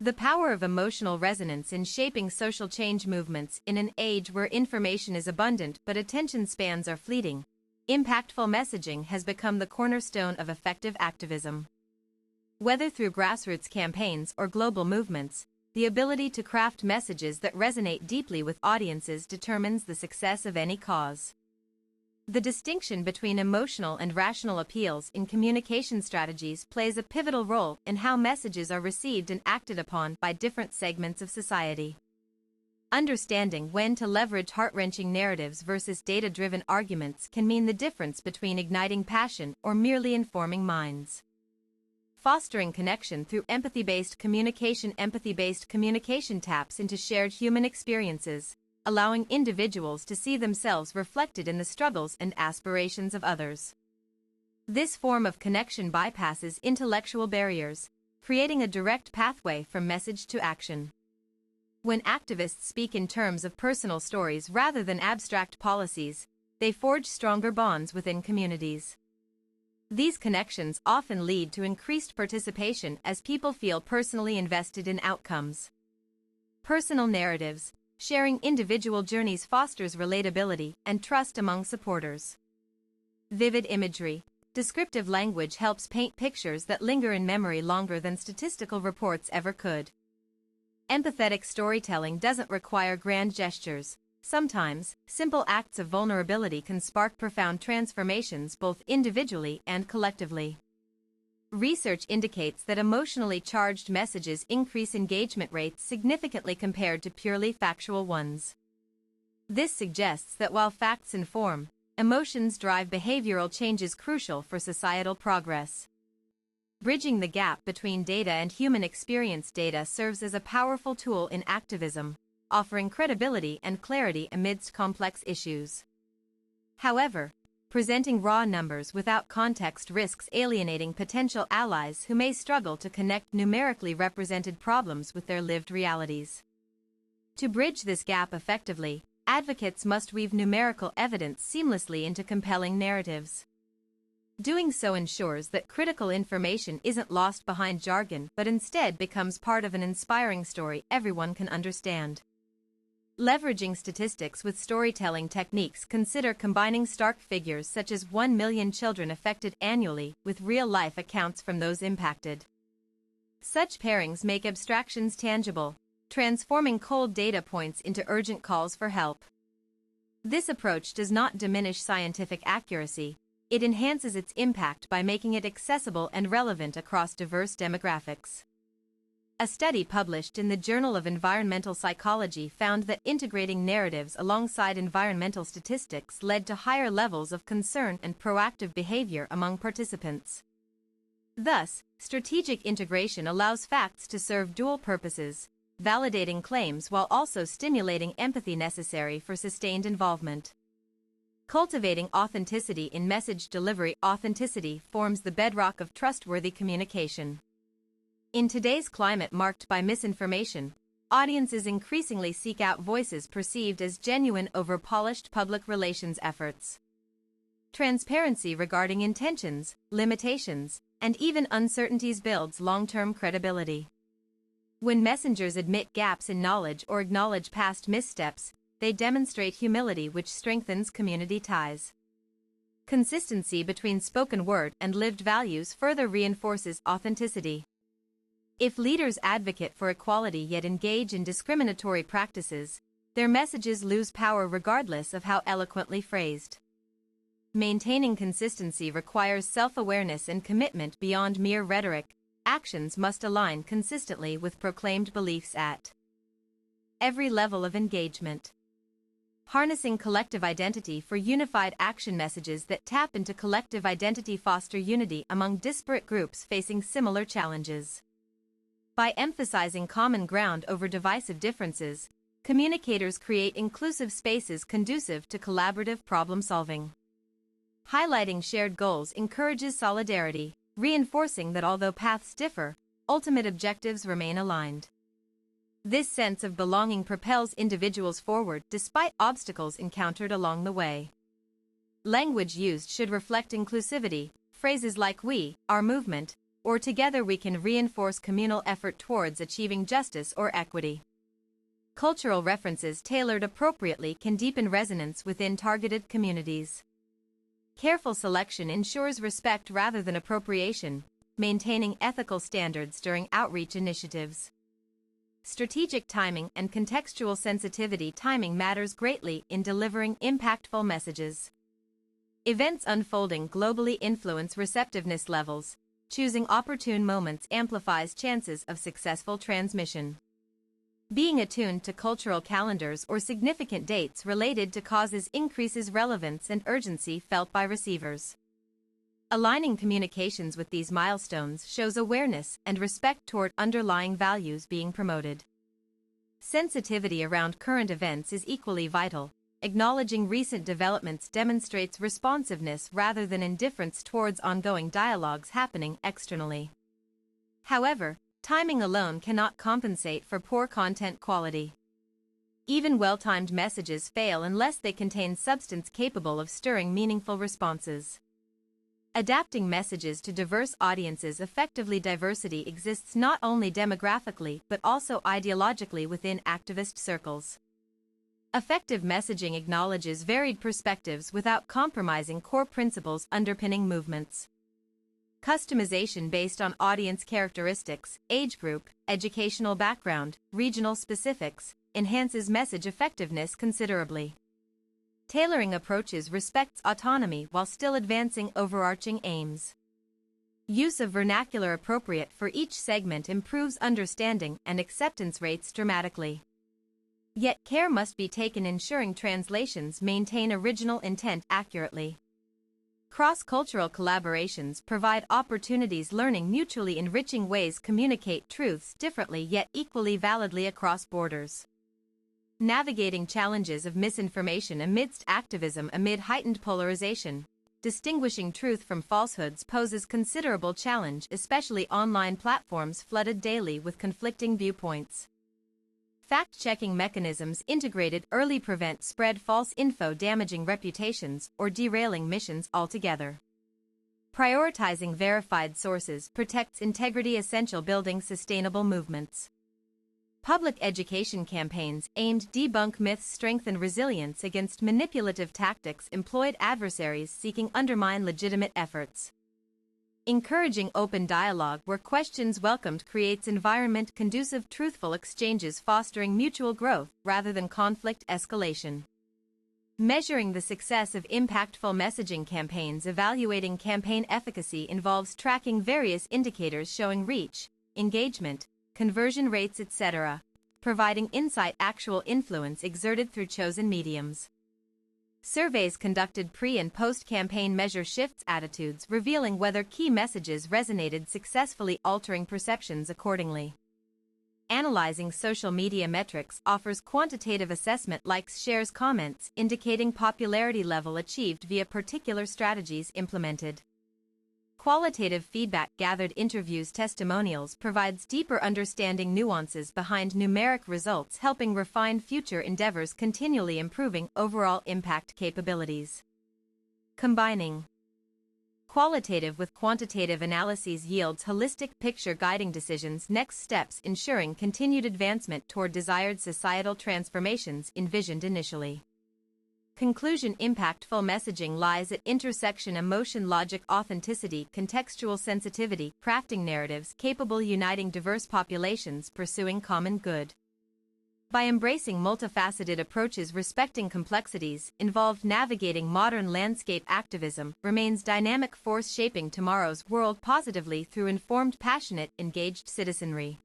The power of emotional resonance in shaping social change movements in an age where information is abundant but attention spans are fleeting. Impactful messaging has become the cornerstone of effective activism. Whether through grassroots campaigns or global movements, the ability to craft messages that resonate deeply with audiences determines the success of any cause. The distinction between emotional and rational appeals in communication strategies plays a pivotal role in how messages are received and acted upon by different segments of society. Understanding when to leverage heart-wrenching narratives versus data-driven arguments can mean the difference between igniting passion or merely informing minds. Fostering connection through empathy-based communication taps into shared human experiences, allowing individuals to see themselves reflected in the struggles and aspirations of others. This form of connection bypasses intellectual barriers, creating a direct pathway from message to action. When activists speak in terms of personal stories rather than abstract policies, they forge stronger bonds within communities. These connections often lead to increased participation as people feel personally invested in outcomes. Personal narratives, sharing individual journeys fosters relatability and trust among supporters. Vivid imagery, descriptive language helps paint pictures that linger in memory longer than statistical reports ever could. Empathetic storytelling doesn't require grand gestures. Sometimes, simple acts of vulnerability can spark profound transformations both individually and collectively. Research indicates that emotionally charged messages increase engagement rates significantly compared to purely factual ones. This suggests that while facts inform, emotions drive behavioral change is crucial for societal progress. Bridging the gap between data and human experience data serves as a powerful tool in activism, offering credibility and clarity amidst complex issues. However, presenting raw numbers without context risks alienating potential allies who may struggle to connect numerically represented problems with their lived realities. To bridge this gap effectively, advocates must weave numerical evidence seamlessly into compelling narratives. Doing so ensures that critical information isn't lost behind jargon but instead becomes part of an inspiring story everyone can understand. Leveraging statistics with storytelling techniques, consider combining stark figures such as 1 million children affected annually with real-life accounts from those impacted. Such pairings make abstractions tangible, transforming cold data points into urgent calls for help. This approach does not diminish scientific accuracy, it enhances its impact by making it accessible and relevant across diverse demographics. A study published in the Journal of Environmental Psychology found that integrating narratives alongside environmental statistics led to higher levels of concern and proactive behavior among participants. Thus, strategic integration allows facts to serve dual purposes, validating claims while also stimulating empathy necessary for sustained involvement. Cultivating authenticity in message delivery. Authenticity forms the bedrock of trustworthy communication. In today's climate marked by misinformation, audiences increasingly seek out voices perceived as genuine over polished public relations efforts. Transparency regarding intentions, limitations, and even uncertainties builds long-term credibility. When messengers admit gaps in knowledge or acknowledge past missteps, they demonstrate humility which strengthens community ties. Consistency between spoken word and lived values further reinforces authenticity. If leaders advocate for equality yet engage in discriminatory practices, their messages lose power regardless of how eloquently phrased. Maintaining consistency requires self-awareness and commitment beyond mere rhetoric. Actions must align consistently with proclaimed beliefs at every level of engagement. Harnessing collective identity for unified action. Messages that tap into collective identity foster unity among disparate groups facing similar challenges. By emphasizing common ground over divisive differences, communicators create inclusive spaces conducive to collaborative problem-solving. Highlighting shared goals encourages solidarity, reinforcing that although paths differ, ultimate objectives remain aligned. This sense of belonging propels individuals forward despite obstacles encountered along the way. Language used should reflect inclusivity. Phrases like "we, our movement," or together we can reinforce communal effort towards achieving justice or equity. Cultural references tailored appropriately can deepen resonance within targeted communities. Careful selection ensures respect rather than appropriation, maintaining ethical standards during outreach initiatives. Strategic timing and contextual sensitivity. Timing matters greatly in delivering impactful messages. Events unfolding globally influence receptiveness levels. Choosing opportune moments amplifies chances of successful transmission. Being attuned to cultural calendars or significant dates related to causes increases relevance and urgency felt by receivers. Aligning communications with these milestones shows awareness and respect toward underlying values being promoted. Sensitivity around current events is equally vital. Acknowledging recent developments demonstrates responsiveness rather than indifference towards ongoing dialogues happening externally. However, timing alone cannot compensate for poor content quality. Even well-timed messages fail unless they contain substance capable of stirring meaningful responses. Adapting messages to diverse audiences effectively. Diversity exists not only demographically but also ideologically within activist circles. Effective messaging acknowledges varied perspectives without compromising core principles underpinning movements. Customization based on audience characteristics, age group, educational background, regional specifics, enhances message effectiveness considerably. Tailoring approaches respects autonomy while still advancing overarching aims. Use of vernacular appropriate for each segment improves understanding and acceptance rates dramatically. Yet care must be taken ensuring translations maintain original intent accurately. Cross-cultural collaborations provide opportunities. Learning mutually enriching ways communicate truths differently yet equally validly across borders. Navigating challenges of misinformation amidst activism. Amid heightened polarization, distinguishing truth from falsehoods poses considerable challenge, especially online platforms flooded daily with conflicting viewpoints. Fact-checking mechanisms integrated early prevent spread false info damaging reputations or derailing missions altogether. Prioritizing verified sources protects integrity essential building sustainable movements. Public education campaigns aimed debunk myths strengthen resilience against manipulative tactics employed adversaries seeking undermine legitimate efforts. Encouraging open dialogue where questions welcomed creates environment conducive truthful exchanges fostering mutual growth rather than conflict escalation. Measuring the success of impactful messaging campaigns. Evaluating campaign efficacy involves tracking various indicators showing reach, engagement, conversion rates, etc., providing insight actual influence exerted through chosen mediums. Surveys conducted pre- and post-campaign measure shifts attitudes revealing whether key messages resonated successfully altering perceptions accordingly. Analyzing social media metrics offers quantitative assessment likes shares comments indicating popularity level achieved via particular strategies implemented. Qualitative feedback gathered interviews testimonials provides deeper understanding nuances behind numeric results helping refine future endeavors continually improving overall impact capabilities. Combining qualitative with quantitative analyses yields holistic picture guiding decisions next steps ensuring continued advancement toward desired societal transformations envisioned initially. Conclusion impactful messaging lies at intersection emotion logic authenticity contextual sensitivity crafting narratives capable uniting diverse populations pursuing common good. By embracing multifaceted approaches respecting complexities involved navigating modern landscape activism remains dynamic force shaping tomorrow's world positively through informed passionate engaged citizenry.